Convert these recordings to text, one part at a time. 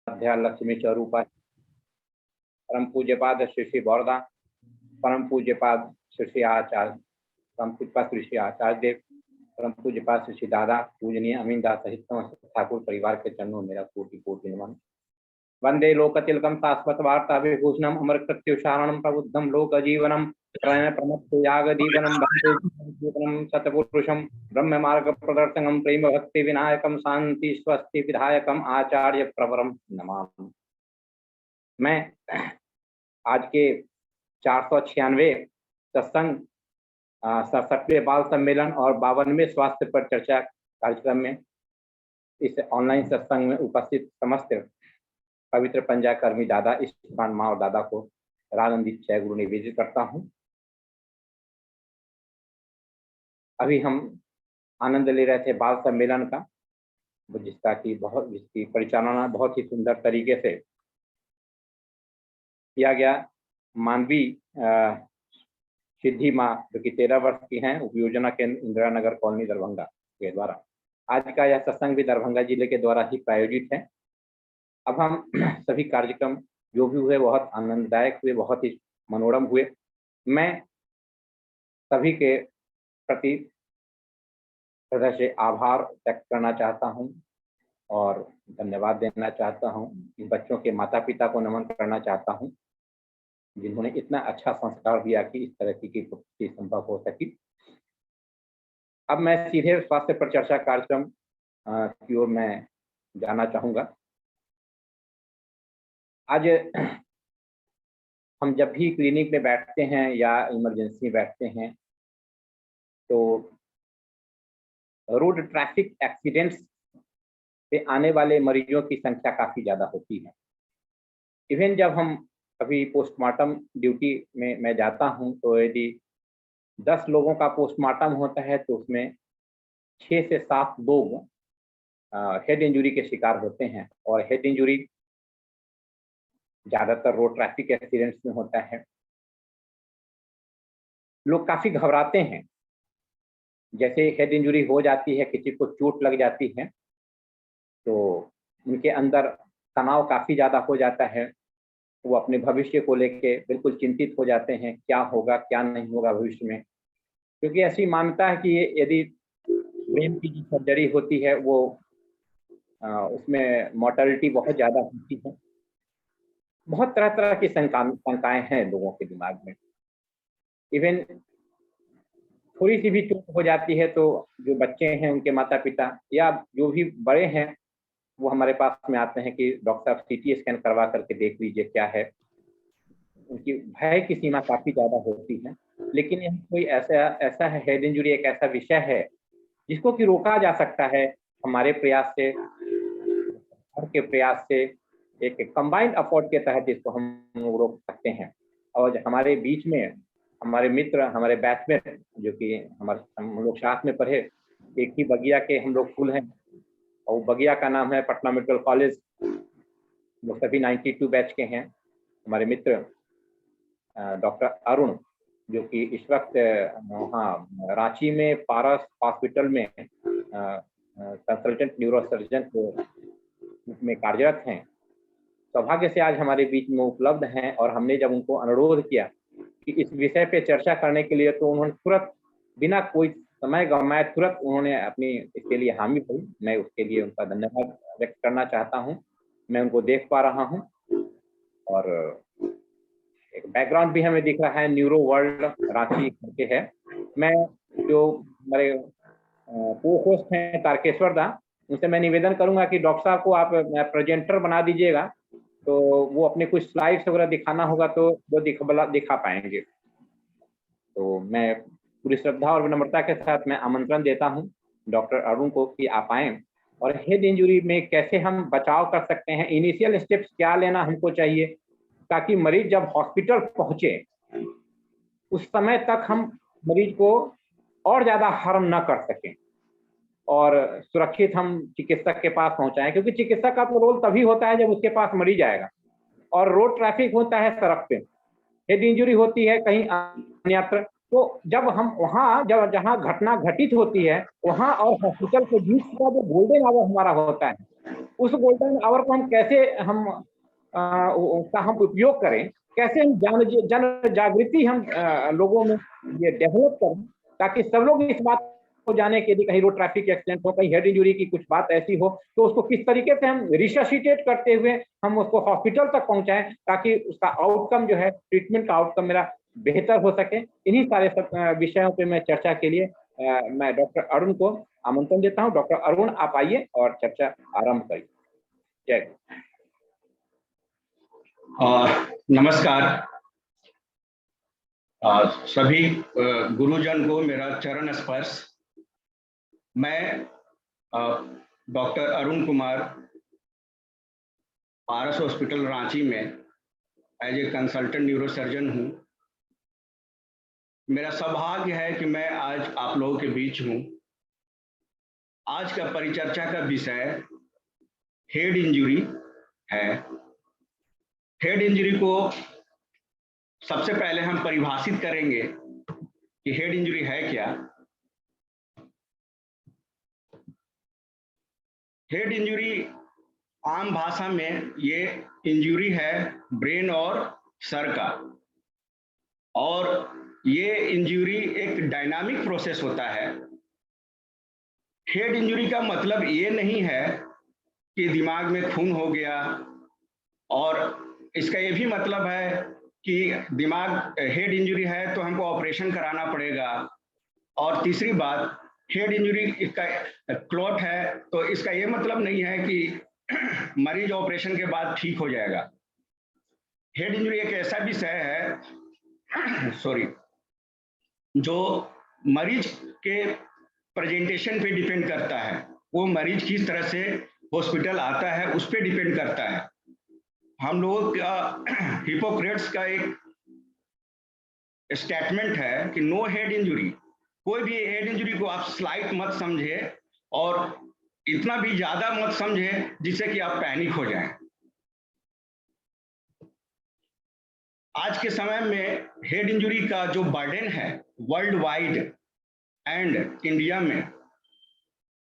आराध्या लक्ष्मी स्वरूपा परम पूज्यपाद श्री श्री बौरदा, परम पूज्यपाद श्री श्री आचार्य, परम पूज्यपाद श्री श्री आचार्य देव, परम पूज्यपाद श्री श्री दादा पूजनीय अमीन दास सहित समस्त ठाकुर परिवार के चरणों मेरा कोटि कोटि नमन। वंदे लोकतिलकम शाश्वत वार्ता विभूषणम अमर कृत्युषारणम प्रबुद्धम लोक जीवनम प्रणय प्रमत्त याग दीवनम वंदे जीवनम सतपुरुषम ब्रह्म मार्ग प्रदर्शनम प्रेम भक्ति विनायकम शांति स्वस्ति विधायकम आचार्य प्रवरम नमामि। मैं आज के 496वें सत्संग 67वें बाल सम्मेलन और 52वें स्वास्थ्य पर चर्चा कार्यक्रम में इस ऑनलाइन सत्संग में उपस्थित समस्त पवित्र पंजाकर्मी दादा इष्टपान माँ और दादा को रानंदित जय गुरु निवेदित करता हूँ। अभी हम आनंद ले रहे थे बाल सम्मेलन का, जिसकी परिचालना बहुत ही सुंदर तरीके से किया गया। मानवी सिद्धि माँ जो कि 13 वर्ष की हैं, उपयोजना केंद्र इंदिरा नगर कॉलोनी दरभंगा के द्वारा आज का यह सत्संग भी दरभंगा जिले के द्वारा ही प्रायोजित है। अब हम सभी कार्यक्रम जो भी हुए बहुत आनंददायक हुए, बहुत ही मनोरम हुए। मैं सभी के प्रति हृदय से आभार व्यक्त करना चाहता हूं और धन्यवाद देना चाहता हूं। इन बच्चों के माता पिता को नमन करना चाहता हूं जिन्होंने इतना अच्छा संस्कार दिया कि इस तरह की प्रस्तुति संभव हो सकी। अब मैं सीधे स्वास्थ्य पर चर्चा कार्यक्रम की ओर मैं जाना चाहूँगा। आज हम जब भी क्लिनिक में बैठते हैं या इमरजेंसी में बैठते हैं तो रोड ट्रैफिक एक्सीडेंट्स से आने वाले मरीजों की संख्या काफ़ी ज़्यादा होती है। इवन जब हम कभी पोस्टमार्टम ड्यूटी में मैं जाता हूं तो यदि 10 लोगों का पोस्टमार्टम होता है तो उसमें 6 से 7 लोग हेड इंजरी के शिकार होते हैं और हेड इंजरी ज़्यादातर रोड ट्रैफिक एक्सीडेंट्स में होता है। लोग काफ़ी घबराते हैं, जैसे हेड इंजरी हो जाती है, किसी को चोट लग जाती है तो उनके अंदर तनाव काफ़ी ज़्यादा हो जाता है। वो अपने भविष्य को लेके बिल्कुल चिंतित हो जाते हैं, क्या होगा क्या नहीं होगा भविष्य में, क्योंकि ऐसी मान्यता है कि यदि ब्रेन की जो सर्जरी होती है वो उसमें मॉर्टेलिटी बहुत ज़्यादा होती है। बहुत तरह तरह की शंकाएं हैं लोगों के दिमाग में। इवन थोड़ी सी भी चोट हो जाती है तो जो बच्चे हैं उनके माता पिता या जो भी बड़े हैं वो हमारे पास में आते हैं कि डॉक्टर साहब CT स्कैन करवा करके देख लीजिए क्या है। उनकी भय की सीमा काफ़ी ज़्यादा होती है। लेकिन यह कोई ऐसा है, हेड इंजरी एक ऐसा विषय है जिसको कि रोका जा सकता है हमारे प्रयास से, के प्रयास से, एक कंबाइंड एफर्ट के तहत इसको हम रोक सकते हैं। और हमारे बीच में हमारे मित्र, हमारे बैचमेट जो कि हम लोग साथ में पढ़े, एक ही बगिया के हम लोग फूल हैं और बगिया का नाम है पटना मेडिकल कॉलेज। वो सभी 92 बैच के हैं। हमारे मित्र डॉक्टर अरुण जो कि इस वक्त वहाँ रांची में पारस हॉस्पिटल में कंसल्टेंट न्यूरोसर्जन में कार्यरत हैं, सौभाग्य से आज हमारे बीच में उपलब्ध हैं। और हमने जब उनको अनुरोध किया कि इस विषय पे चर्चा करने के लिए तो उन्होंने तुरंत बिना कोई समय गंवाए तुरंत उन्होंने अपनी इसके लिए हामी भरी। मैं उसके लिए उनका धन्यवाद व्यक्त करना चाहता हूं। मैं उनको देख पा रहा हूं और एक बैकग्राउंड भी हमें दिख रहा है, न्यूरो वर्ल्ड रांची के है। मैं जो हमारे को-होस्ट हैं तारकेश्वर दा, उनसे मैं निवेदन करूंगा कि डॉक्टर साहब को आप प्रेजेंटर बना दीजिएगा, तो वो अपने कुछ स्लाइड्स वगैरह दिखाना होगा तो वो दिखा पाएंगे। तो मैं पूरी श्रद्धा और विनम्रता के साथ मैं आमंत्रण देता हूं डॉक्टर अरुण को कि आप आएँ और हेड इंजरी में कैसे हम बचाव कर सकते हैं, इनिशियल स्टेप्स क्या लेना हमको चाहिए ताकि मरीज जब हॉस्पिटल पहुंचे उस समय तक हम मरीज को और ज़्यादा हार्म ना कर सकें और सुरक्षित हम चिकित्सक के पास पहुंचाएं। क्योंकि चिकित्सक का रोल तभी होता है जब उसके पास मरीज आएगा। और रोड ट्रैफिक होता है सड़क पे, हेड इंजरी होती है कहीं अन्यत्र, तो जब हम वहाँ जहाँ घटना घटित होती है वहाँ और हॉस्पिटल के बीच का जो गोल्डन आवर हमारा होता है उस गोल्डन आवर को हम कैसे उसका हम उपयोग करें, कैसे हम जन जागृति हम लोगों में ये डेवलप करें, ताकि सब लोग इस बात को जाने कि यदि कहीं रोड ट्रैफिक एक्सीडेंट हो, कहीं हेड इंजरी की कुछ बात ऐसी हो, तो उसको किस तरीके से हम रिससिटेट करते हुए हम उसको हॉस्पिटल तक पहुंचाएं, ताकि उसका आउटकम जो है, ट्रीटमेंट का आउटकम मेरा बेहतर हो सके। इन्हीं सारे सब विषयों पे मैं चर्चा के लिए मैं डॉक्टर अरुण को आमंत्रण देता हूं। डॉक्टर अरुण, आप आइए और चर्चा आरंभ करिए। जय। नमस्कार। सभी गुरुजन को मेरा चरण स्पर्श। मैं डॉक्टर अरुण कुमार, पारस हॉस्पिटल रांची में एज ए कंसल्टेंट न्यूरोसर्जन हूँ। मेरा सौभाग्य है कि मैं आज आप लोगों के बीच हूँ। आज का परिचर्चा का विषय हेड इंजरी है। हेड इंजरी को सबसे पहले हम परिभाषित करेंगे कि हेड इंजरी है क्या। हेड इंजरी आम भाषा में ये इंजरी है ब्रेन और सर का, और ये इंजरी एक डायनामिक प्रोसेस होता है। हेड इंजरी का मतलब ये नहीं है कि दिमाग में खून हो गया, और इसका ये भी मतलब है कि दिमाग हेड इंजरी है तो हमको ऑपरेशन कराना पड़ेगा। और तीसरी बात, हेड इंजरी इसका क्लॉट है तो इसका ये मतलब नहीं है कि मरीज ऑपरेशन के बाद ठीक हो जाएगा। हेड इंजरी एक ऐसा विषय है सॉरी, जो मरीज के प्रेजेंटेशन पे डिपेंड करता है। वो मरीज किस तरह से हॉस्पिटल आता है उस पे डिपेंड करता है। हम लोगों का हिपोक्रेट्स का एक स्टेटमेंट है कि नो हेड इंजरी। कोई भी हेड इंजरी को आप स्लाइट मत समझे और इतना भी ज्यादा मत समझे जिससे कि आप पैनिक हो जाएं। आज के समय में हेड इंजरी का जो बर्डन है वर्ल्ड वाइड एंड इंडिया में,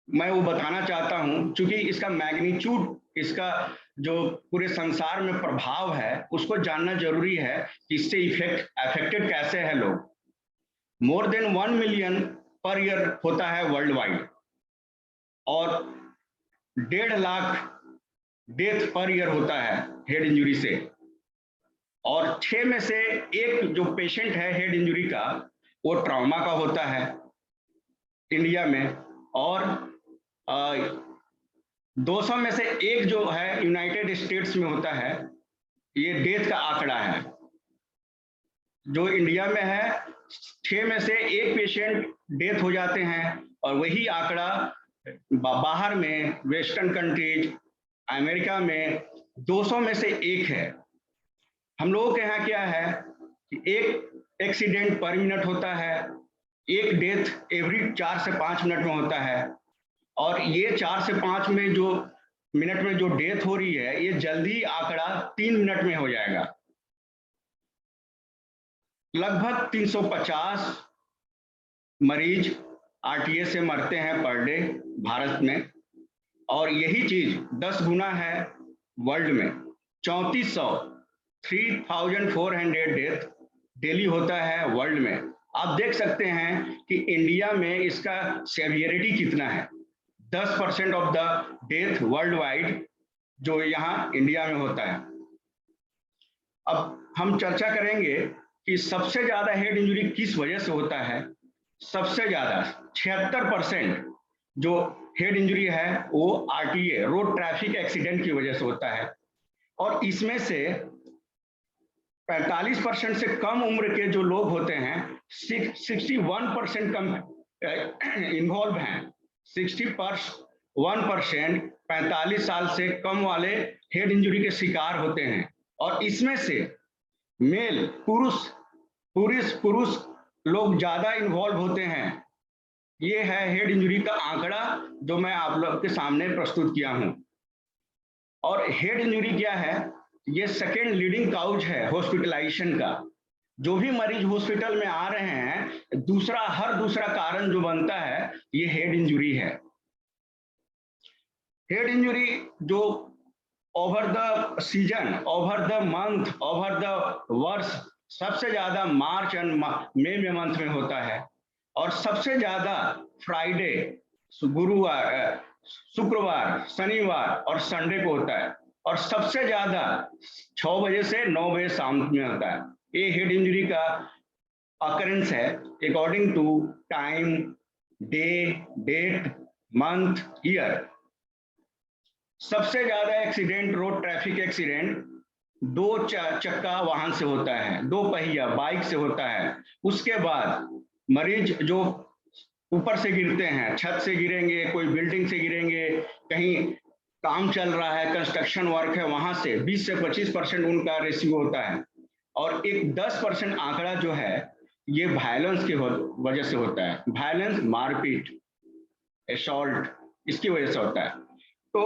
मैं वो बताना चाहता हूं। चूंकि इसका मैग्नीट्यूड, इसका जो पूरे संसार में प्रभाव है उसको जानना जरूरी है कि इससे अफेक्टेड कैसे है लोग। More than 1 million per year होता है वर्ल्ड वाइड, और 1.5 लाख डेथ पर ईयर होता है हेड इंजरी से। और 6 में से 1 जो पेशेंट है हेड इंजरी का, वो ट्रॉमा का होता है इंडिया में। और 200 में से 1 जो है यूनाइटेड स्टेट्स में होता है। ये डेथ का आंकड़ा है जो इंडिया में है। 6 में से 1 पेशेंट डेथ हो जाते हैं, और वही आंकड़ा बाहर में वेस्टर्न कंट्रीज, अमेरिका में 200 में से 1 है। हम लोगों के यहाँ क्या है कि 1 एक्सीडेंट पर मिनट होता है, 1 डेथ एवरी 4 से 5 मिनट में होता है। और ये 4 से 5 में जो मिनट में जो डेथ हो रही है, ये जल्दी आंकड़ा 3 मिनट में हो जाएगा। लगभग 350 मरीज आरटीए से मरते हैं पर डे भारत में, और यही चीज 10 गुना है वर्ल्ड में। 3400 डेथ डेली होता है वर्ल्ड में। आप देख सकते हैं कि इंडिया में इसका सेवियरिटी कितना है। 10% of the death world wide जो यहाँ इंडिया में होता है। अब हम चर्चा करेंगे कि सबसे ज्यादा हेड इंजरी किस वजह से होता है। सबसे ज्यादा 76% जो हेड इंजरी है वो आरटीए, रोड ट्रैफिक एक्सीडेंट की वजह से होता है। और इसमें से 45% से कम उम्र के जो लोग होते हैं, 61% कम इन्वॉल्व हैं। 61% 45 साल से कम वाले हेड इंजरी के शिकार होते हैं। और इसमें से मेल पुरुष लोग ज्यादा इन्वॉल्व होते हैं। ये है हेड इंजरी का आंकड़ा जो मैं आप लोग के सामने प्रस्तुत किया हूं। और हेड इंजरी क्या है? ये सेकेंड लीडिंग काउज है हॉस्पिटलाइजेशन का। जो भी मरीज हॉस्पिटल में आ रहे हैं, हर दूसरा कारण जो बनता है ये हेड इंजरी है। हेड इंजरी जो over the season, over the month, over the वर्ष सबसे ज्यादा मार्च एंड मई में मंथ में होता है, और सबसे ज्यादा फ्राइडे, गुरुवार, शुक्रवार, शनिवार और संडे को होता है, और सबसे ज्यादा 6 बजे से 9 बजे शाम में होता है। ये हेड इंजरी का अकरेंस है according to time, day, date, month, year. सबसे ज्यादा एक्सीडेंट, रोड ट्रैफिक एक्सीडेंट 2 चक्का वाहन से होता है, 2 पहिया बाइक से होता है। उसके बाद मरीज जो ऊपर से गिरते हैं, छत से गिरेंगे, कोई बिल्डिंग से गिरेंगे, कहीं काम चल रहा है, कंस्ट्रक्शन वर्क है, वहां से 20 से 25% उनका रेशियो होता है। और एक 10% आंकड़ा जो है ये वायलेंस की वजह से होता है। वायलेंस, मारपीट, असॉल्ट, इसकी वजह से होता है। तो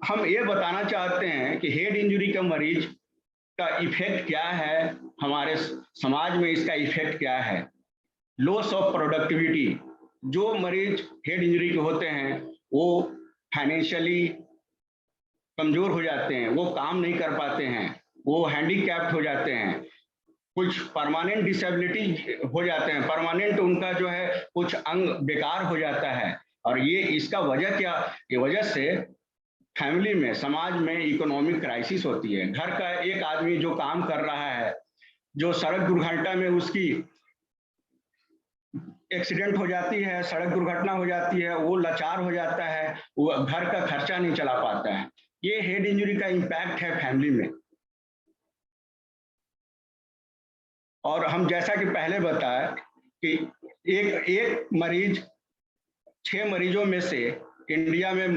हम ये बताना चाहते हैं कि हेड इंजरी का मरीज का इफेक्ट क्या है, हमारे समाज में इसका इफेक्ट क्या है। लॉस ऑफ प्रोडक्टिविटी, जो मरीज हेड इंजरी के होते हैं वो फाइनेंशियली कमजोर हो जाते हैं, वो काम नहीं कर पाते हैं, वो हैंडीकैप्ड हो जाते हैं, कुछ परमानेंट डिसेबिलिटी हो जाते हैं, परमानेंट उनका जो है कुछ अंग बेकार हो जाता है। और ये इसका वजह क्या, ये वजह से फैमिली में, समाज में इकोनॉमिक क्राइसिस होती है। घर का एक आदमी जो काम कर रहा है, जो सड़क दुर्घटना में उसकी एक्सीडेंट हो जाती है, सड़क दुर्घटना हो जाती है, वो लाचार हो जाता है, वो घर का खर्चा नहीं चला पाता है। ये हेड इंजरी का इम्पैक्ट है फैमिली में। और हम जैसा कि पहले बताया कि एक मरीज 6 मरीजों में से इंडिया में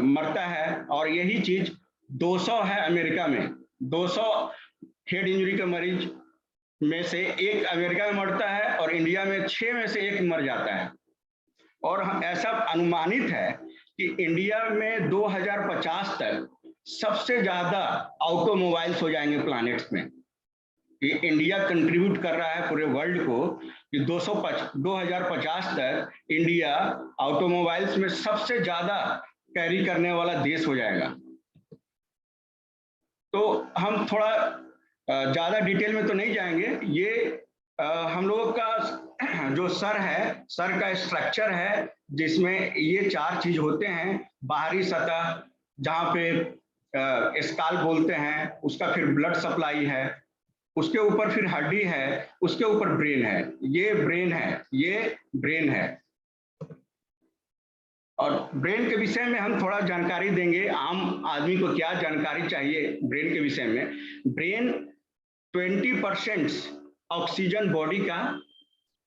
मरता है, और यही चीज 200 है अमेरिका में। 200 हेड इंजरी के मरीज में से एक अमेरिका में मरता है, और इंडिया में 6 में से 1 मर जाता है। और ऐसा अनुमानित है कि इंडिया में 2050 तक सबसे ज्यादा ऑटोमोबाइल्स हो जाएंगे प्लैनेट्स में। ये इंडिया कंट्रीब्यूट कर रहा है पूरे वर्ल्ड को कि 2050 तक इंडिया ऑटोमोबाइल्स में सबसे ज्यादा कैरी करने वाला देश हो जाएगा। तो हम थोड़ा ज्यादा डिटेल में तो नहीं जाएंगे। ये हम लोगों का जो सर है, सर का स्ट्रक्चर है, जिसमें ये 4 चीज होते हैं। बाहरी सतह जहाँ पे स्काल बोलते हैं, उसका फिर ब्लड सप्लाई है, उसके ऊपर फिर हड्डी है, उसके ऊपर ब्रेन है। ये ब्रेन है, ये ब्रेन है। और ब्रेन के विषय में हम थोड़ा जानकारी देंगे। आम आदमी को क्या जानकारी चाहिए ब्रेन के विषय में। ब्रेन 20% ऑक्सीजन बॉडी का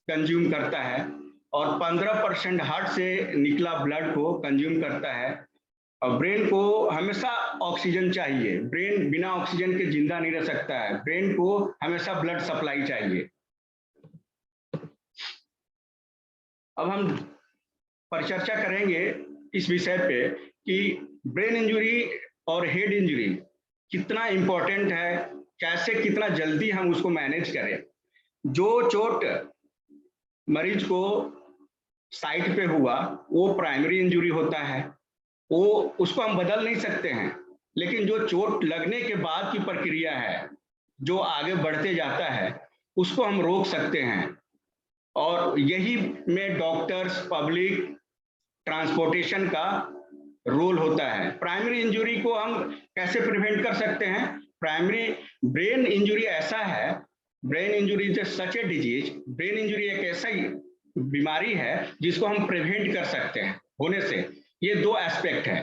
कंज्यूम करता है, और 15% हार्ट से निकला ब्लड को कंज्यूम करता है। और ब्रेन को हमेशा ऑक्सीजन चाहिए, ब्रेन बिना ऑक्सीजन के जिंदा नहीं रह सकता है, ब्रेन को हमेशा ब्लड सप्लाई चाहिए। अब हम परिचर्चा करेंगे इस विषय पे कि ब्रेन इंजरी और हेड इंजरी कितना इंपॉर्टेंट है, कैसे कितना जल्दी हम उसको मैनेज करें। जो चोट मरीज को साइट पे हुआ वो प्राइमरी इंजरी होता है, वो उसको हम बदल नहीं सकते हैं। लेकिन जो चोट लगने के बाद की प्रक्रिया है, जो आगे बढ़ते जाता है, उसको हम रोक सकते हैं। और यही में डॉक्टर्स, पब्लिक, ट्रांसपोर्टेशन का रोल होता है। प्राइमरी इंजरी को हम कैसे प्रिवेंट कर सकते हैं? प्राइमरी ब्रेन इंजरी ऐसा है, brain injury is such a disease, brain injury एक ऐसा ही बीमारी है जिसको हम प्रिवेंट कर सकते हैं होने से। ये 2 एस्पेक्ट है,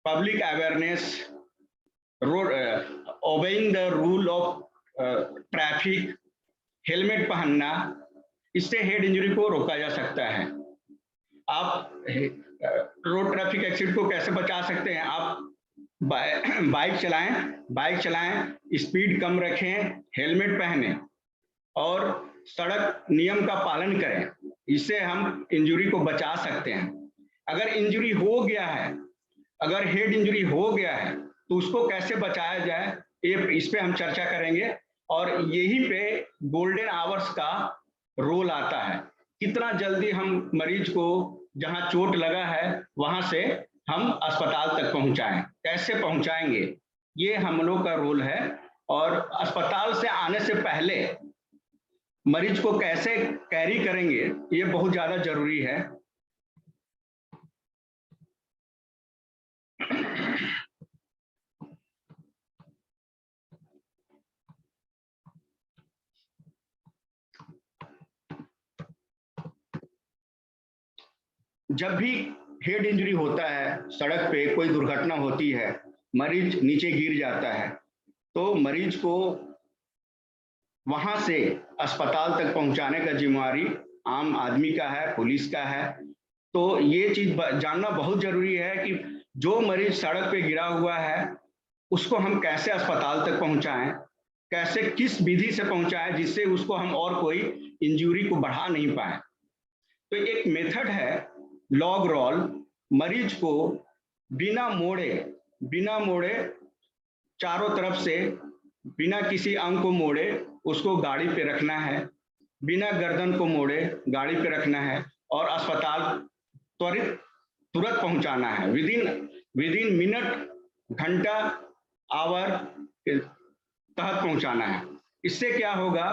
public awareness, road obeying the rule of traffic, helmet पहनना, इससे हेड इंजरी को रोका जा सकता है। आप रोड ट्रैफिक एक्सीडेंट को कैसे बचा सकते हैं? आप बाइक चलाएं, स्पीड कम रखें, हेलमेट पहने और सड़क नियम का पालन करें। इससे हम इंजरी को बचा सकते हैं। अगर इंजरी हो गया है, अगर हेड इंजरी हो गया है, तो उसको कैसे बचाया जाए, इस पे हम चर्चा करेंगे। और यही पे गोल्डन आवर्स का रोल आता है। कितना जल्दी हम मरीज को जहां चोट लगा है वहां से हम अस्पताल तक पहुंचाएं। कैसे पहुंचाएंगे, ये हम लोग का रोल है। और अस्पताल से आने से पहले मरीज को कैसे कैरी करेंगे, ये बहुत ज्यादा जरूरी है। जब भी हेड इंजरी होता है, सड़क पे कोई दुर्घटना होती है, मरीज नीचे गिर जाता है, तो मरीज को वहां से अस्पताल तक पहुंचाने का जिम्मेवारी आम आदमी का है, पुलिस का है। तो ये चीज जानना बहुत जरूरी है कि जो मरीज सड़क पे गिरा हुआ है उसको हम कैसे अस्पताल तक पहुंचाएं, कैसे किस विधि से पहुंचाएं जिससे उसको हम और कोई इंजरी को बढ़ा नहीं पाए। तो एक मेथड है लॉग रोल। मरीज को बिना मोड़े चारों तरफ से बिना किसी अंग को मोड़े उसको गाड़ी पे रखना है, बिना गर्दन को मोड़े गाड़ी पे रखना है और अस्पताल तुरंत पहुंचाना है। विदिन मिनट, घंटा, आवर के तहत पहुंचाना है। इससे क्या होगा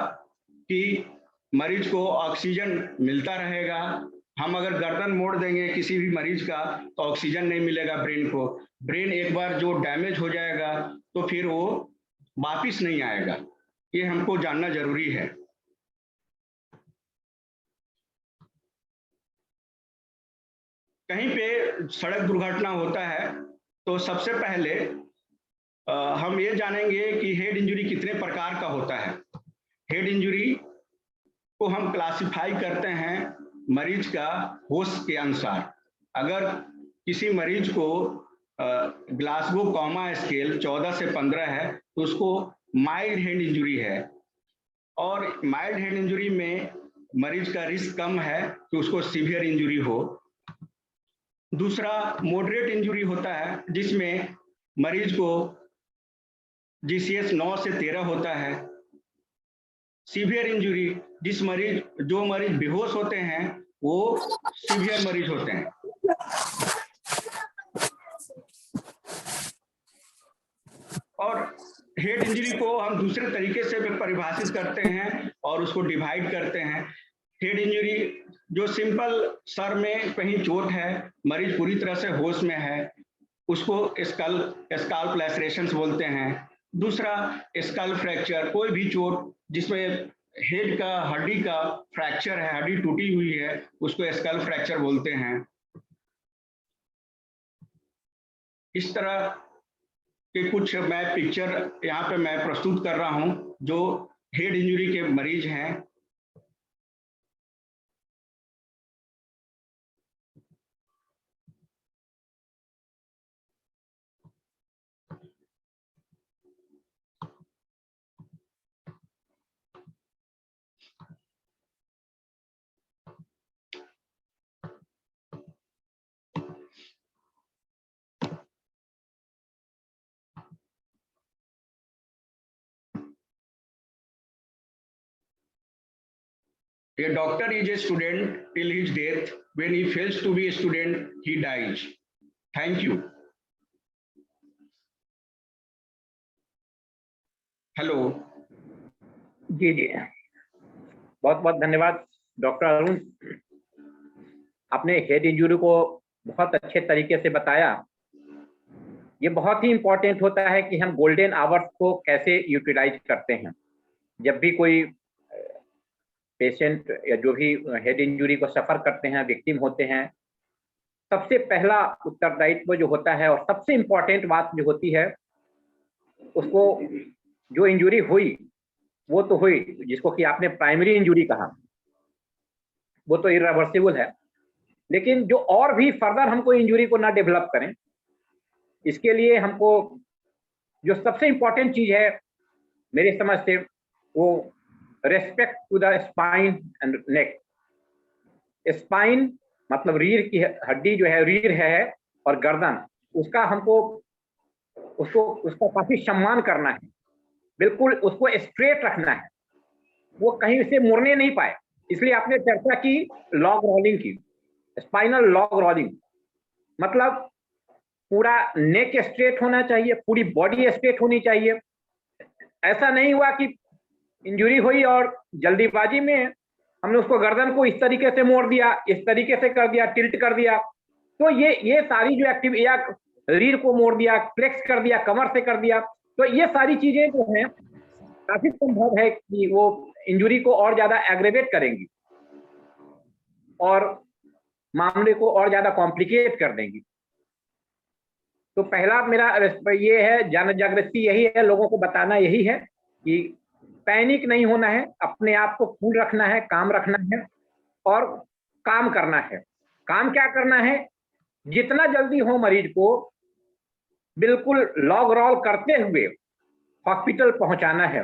कि मरीज को ऑक्सीजन मिलता रहेगा। हम अगर गर्दन मोड़ देंगे किसी भी मरीज का तो ऑक्सीजन नहीं मिलेगा ब्रेन को। ब्रेन एक बार जो डैमेज हो जाएगा तो फिर वो वापिस नहीं आएगा। ये हमको जानना जरूरी है। कहीं पे सड़क दुर्घटना होता है तो सबसे पहले हम ये जानेंगे कि हेड इंजरी कितने प्रकार का होता है। हेड इंजरी को हम क्लासिफाई करते हैं मरीज का होश के अनुसार। अगर किसी मरीज को ग्लासगो कॉमा स्केल 14 से 15 है तो उसको माइल्ड हेड इंजरी है। और माइल्ड हेड इंजरी में मरीज का रिस्क कम है कि उसको सीवियर इंजरी हो। दूसरा मॉडरेट इंजरी होता है जिसमें मरीज को जीसीएस 9 से 13 होता है। सीवियर इंजरी जो मरीज बेहोश होते हैं वो सीवियर मरीज होते हैं। और हेड इंजरी को हम दूसरे तरीके से परिभाषित करते हैं और उसको डिवाइड करते हैं। हेड इंजरी जो सिंपल सर में कहीं चोट है, मरीज पूरी तरह से होश में है, उसको स्कल्प लैसरेशंस बोलते हैं। दूसरा स्कल फ्रैक्चर, कोई भी चोट जिसमें हेड का हड्डी का फ्रैक्चर है, हड्डी टूटी हुई है, उसको स्कल फ्रैक्चर बोलते हैं। इस तरह के कुछ मैं पिक्चर यहाँ पे मैं प्रस्तुत कर रहा हूँ जो हेड इंजरी के मरीज हैं। A doctor is a student till his death. When he fails to be a student, he dies. Thank you. Hello जी जी, बहुत बहुत धन्यवाद डॉक्टर अरुण। आपने हेड इंजरी को बहुत अच्छे तरीके से बताया। ये बहुत ही इम्पोर्टेंट होता है कि हम गोल्डन आवर्स को कैसे यूटिलाइज करते हैं। जब भी कोई पेशेंट या जो भी हेड इंजरी को सफर करते हैं, विक्टिम होते हैं, सबसे पहला उत्तरदायित्व जो होता है और सबसे इम्पोर्टेंट बात जो होती है, उसको जो इंजरी हुई वो तो हुई, जिसको कि आपने प्राइमरी इंजरी कहा, वो तो इरिवर्सिबल है। लेकिन जो और भी फर्दर हमको इंजरी को ना डेवलप करें, इसके लिए हमको जो सबसे इम्पोर्टेंट चीज है मेरी समझ से, वो respect to the spine and neck. Spine मतलब रीढ़ की हड्डी जो है, रीढ़ है, और गर्दन, उसका हमको उसका काफी सम्मान करना है। बिल्कुल उसको स्ट्रेट रखना है, वो कहीं से मुड़ने नहीं पाए। इसलिए आपने चर्चा की लॉग रोलिंग की, स्पाइनल लॉग रोलिंग। मतलब पूरा नेक स्ट्रेट होना चाहिए, पूरी बॉडी स्ट्रेट होनी चाहिए। ऐसा नहीं हुआ कि इंजरी हुई और जल्दीबाजी में हमने उसको गर्दन को इस तरीके से मोड़ दिया, इस तरीके से कर दिया, टिल्ट कर दिया। तो ये सारी जो एक्टिविटी, या रीढ़ को मोड़ दिया, फ्लेक्स कर दिया, कमर से कर दिया, तो ये सारी चीजें जो हैं काफी संभव है कि वो इंजरी को और ज्यादा एग्रेवेट करेंगी और मामले को और ज्यादा कॉम्प्लिकेट कर देंगी। तो पहला मेरा ये है, जन जागृति यही है, लोगों को बताना यही है कि पैनिक नहीं होना है, अपने आप को कूल रखना है, काम रखना है और काम करना है। काम क्या करना है? जितना जल्दी हो मरीज को बिल्कुल लॉग रोल करते हुए हॉस्पिटल पहुंचाना है।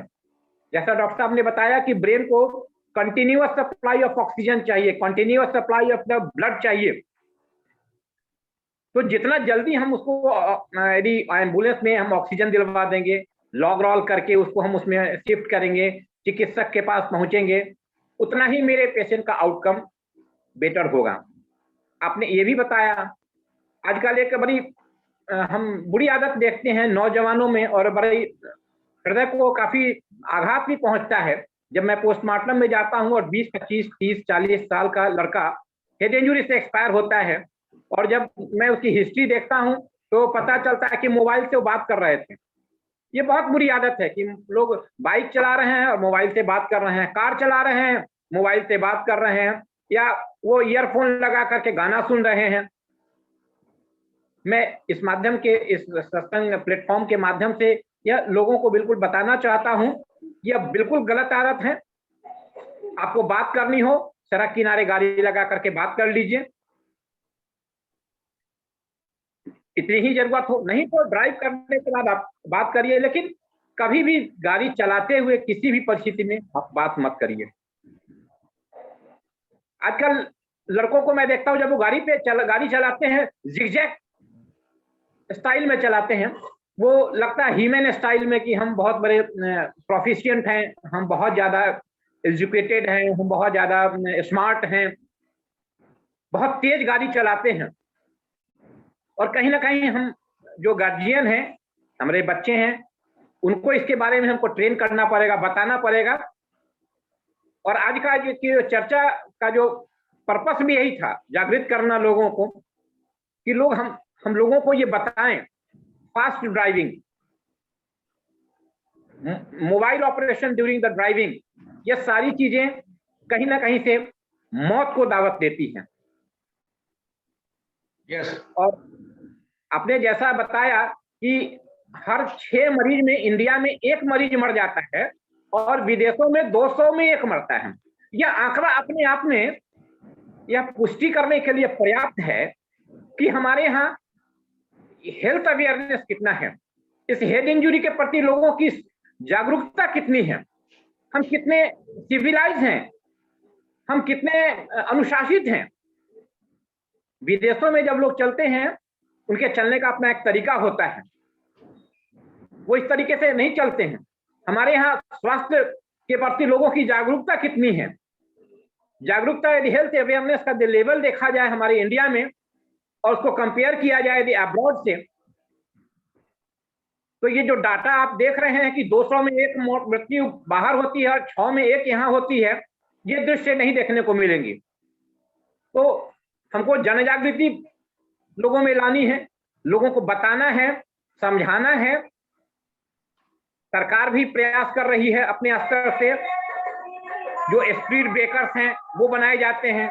जैसा डॉक्टर साहब ने बताया कि ब्रेन को कंटिन्यूअस सप्लाई ऑफ ऑक्सीजन चाहिए, continuous supply of the blood चाहिए। तो जितना जल्दी हम उसको यदि एम्बुलेंस में हम ऑक्सीजन दिलवा देंगे, लॉग रोल करके उसको हम उसमें शिफ्ट करेंगे, चिकित्सक के पास पहुंचेंगे, उतना ही मेरे पेशेंट का आउटकम बेटर होगा। आपने ये भी बताया, आजकल एक बड़ी हम बुरी आदत देखते हैं नौजवानों में, और बड़ी हृदय को काफी आघात भी पहुंचता है जब मैं पोस्टमार्टम में जाता हूं और 20, 25, 30, 40 साल का लड़का हेड इंजरी से एक्सपायर होता है, और जब मैं उसकी हिस्ट्री देखता हूं तो पता चलता है कि मोबाइल से वो बात कर रहे थे। ये बहुत बुरी आदत है कि लोग बाइक चला रहे हैं और मोबाइल से बात कर रहे हैं, कार चला रहे हैं, मोबाइल से बात कर रहे हैं, या वो ईयरफोन लगा करके गाना सुन रहे हैं। मैं इस माध्यम के, इस सत्संग प्लेटफॉर्म के माध्यम से यह लोगों को बिल्कुल बताना चाहता हूं, यह बिल्कुल गलत आदत है। आपको बात करनी हो, सड़क किनारे गाड़ी लगा करके बात कर लीजिए, इतनी ही जरूरत हो, नहीं तो ड्राइव करने के बाद आप बात करिए, लेकिन कभी भी गाड़ी चलाते हुए किसी भी परिस्थिति में आप बात मत करिए। आजकल लड़कों को मैं देखता हूं, जब वो गाड़ी चलाते हैं, जिगजैग स्टाइल में चलाते हैं, वो लगता है हीमैन स्टाइल में कि हम बहुत बड़े प्रोफिशिएंट हैं, हम बहुत ज्यादा एजुकेटेड हैं, हम बहुत ज्यादा स्मार्ट हैं, बहुत तेज गाड़ी चलाते हैं। और कहीं ना कहीं हम जो गार्जियन हैं, हमारे बच्चे हैं, उनको इसके बारे में हमको ट्रेन करना पड़ेगा, बताना पड़ेगा। और आज का जो चर्चा का जो पर्पस भी यही था, जागृत करना लोगों को, कि लोग हम लोगों को ये बताएं, fast driving, mobile operation during the driving, ये सारी चीजें कहीं ना कहीं से मौत को दावत देती हैं। यस। और आपने जैसा बताया कि हर 6 मरीज में इंडिया में 1 मरीज मर जाता है और विदेशों में 200 में 1 मरता है। यह आंकड़ा अपने आप में यह पुष्टि करने के लिए पर्याप्त है कि हमारे यहाँ हेल्थ अवेयरनेस कितना है, इस हेड इंजरी के प्रति लोगों की जागरूकता कितनी है, हम कितने सिविलाइज हैं, हम कितने अनुशासित हैं। विदेशों में जब लोग चलते हैं, उनके चलने का अपना एक तरीका होता है, वो इस तरीके से नहीं चलते हैं। हमारे यहाँ स्वास्थ्य के प्रति लोगों की जागरूकता कितनी है? जागरूकता यदि हेल्थ अवेयरनेस का लेवल देखा जाए हमारे इंडिया में और उसको कंपेयर किया जाए यदि अब्रॉड से, तो ये जो डाटा आप देख रहे हैं कि 200 में 1 मृत्यु बाहर होती है और 6 में 1 यहाँ होती है, ये दृश्य नहीं देखने को मिलेंगी। तो हमको जन जागृति लोगों में लानी है, लोगों को बताना है, समझाना है। सरकार भी प्रयास कर रही है अपने स्तर से, जो स्पीड ब्रेकर्स हैं वो बनाए जाते हैं।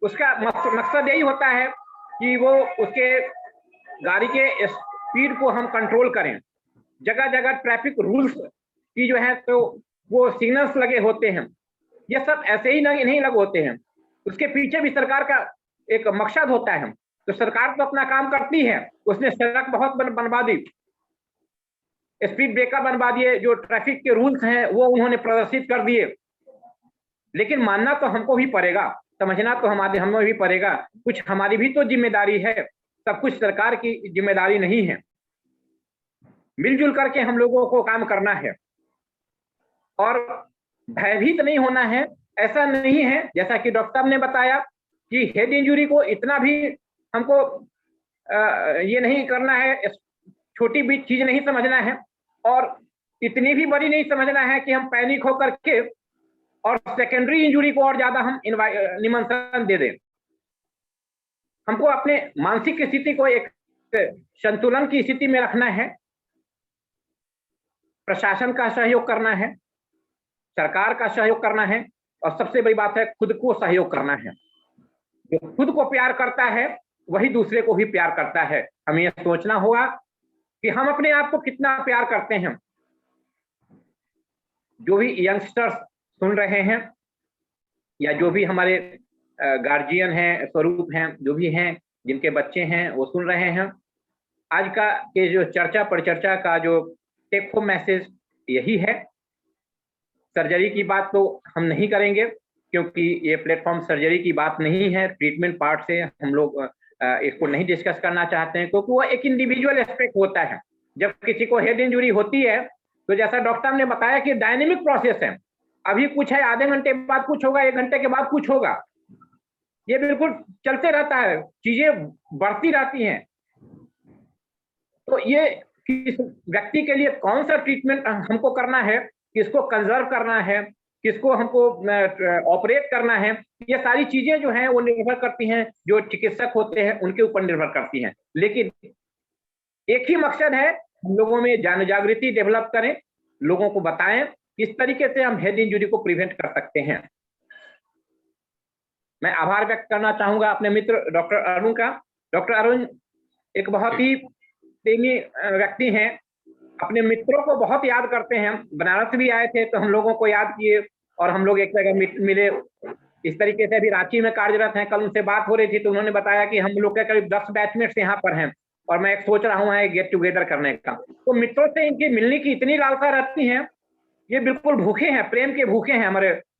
उसका मकसद यही होता है कि वो उसके गाड़ी के स्पीड को हम कंट्रोल करें। जगह जगह ट्रैफिक रूल्स की जो है तो वो सिग्नल्स लगे होते हैं, ये सब ऐसे ही नहीं लगे होते हैं, उसके पीछे भी सरकार का एक मकसद होता है। तो सरकार तो अपना काम करती है, उसने सड़क बहुत बनवा दी, स्पीड ब्रेकर बनवा दिए, जो ट्रैफिक के रूल्स हैं वो उन्होंने प्रदर्शित कर दिए, लेकिन मानना तो हमको भी पड़ेगा, समझना तो हमें भी पड़ेगा, कुछ हमारी भी तो जिम्मेदारी है, सब कुछ सरकार की जिम्मेदारी नहीं है। मिलजुल करके हम लोगों को काम करना है और भयभीत नहीं होना है। ऐसा नहीं है, जैसा कि डॉक्टर साहब ने बताया कि हेड इंजरी को इतना भी हमको ये नहीं करना है, छोटी भी चीज नहीं समझना है और इतनी भी बड़ी नहीं समझना है कि हम पैनिक होकर के और सेकेंडरी इंजुरी को और ज्यादा हम निमंत्रण दे दें। हमको अपने मानसिक स्थिति को एक संतुलन की स्थिति में रखना है, प्रशासन का सहयोग करना है, सरकार का सहयोग करना है और सबसे बड़ी बात है खुद को सहयोग करना है। जो खुद को प्यार करता है वही दूसरे को भी प्यार करता है। हमें यह सोचना होगा कि हम अपने आप को कितना प्यार करते हैं। जो भी यंगस्टर्स सुन रहे हैं या जो भी हमारे गार्जियन हैं, स्वरूप हैं, जो भी हैं जिनके बच्चे हैं वो सुन रहे हैं, आज का के जो चर्चा परिचर्चा का जो टेक होम मैसेज यही है। सर्जरी की बात तो हम नहीं करेंगे क्योंकि ये प्लेटफॉर्म सर्जरी की बात नहीं है। ट्रीटमेंट पार्ट से हम लोग इसको नहीं डिस्कस करना चाहते हैं क्योंकि वो एक इंडिविजुअल एस्पेक्ट होता है। जब किसी को हेड इंजरी होती है तो जैसा डॉक्टर ने बताया कि डायनेमिक प्रोसेस है, अभी कुछ है, आधे घंटे बाद कुछ होगा, 1 घंटे के बाद कुछ होगा, ये बिल्कुल चलते रहता है, चीजें बढ़ती रहती हैं। तो ये किस व्यक्ति के लिए कौन सा ट्रीटमेंट हमको करना है, किसको कंजर्व करना है, किसको हमको ऑपरेट करना है, ये सारी चीजें जो हैं वो निर्भर करती हैं, जो चिकित्सक होते हैं उनके ऊपर निर्भर करती हैं। लेकिन एक ही मकसद है, हम लोगों में जन जागृति डेवलप करें, लोगों को बताएं किस तरीके से हम हेड इंजरी को प्रिवेंट कर सकते हैं। मैं आभार व्यक्त करना चाहूंगा अपने मित्र डॉक्टर अरुण का। डॉक्टर अरुण एक बहुत ही प्रेमी व्यक्ति हैं, अपने मित्रों को बहुत याद करते हैं। बनारस भी आए थे तो हम लोगों को याद किए और हम लोग एक जगह मिले। इस तरीके से अभी रांची में कार्यरत हैं। कल उनसे बात हो रही थी तो उन्होंने बताया कि हम लोग के करीब 10 बैचमेट्स यहाँ पर हैं और मैं एक सोच रहा हूँ गेट टुगेदर करने का। तो मित्रों से इनकी मिलने की इतनी लालसा रहती है, ये बिल्कुल भूखे हैं, प्रेम के भूखे हैं हमारे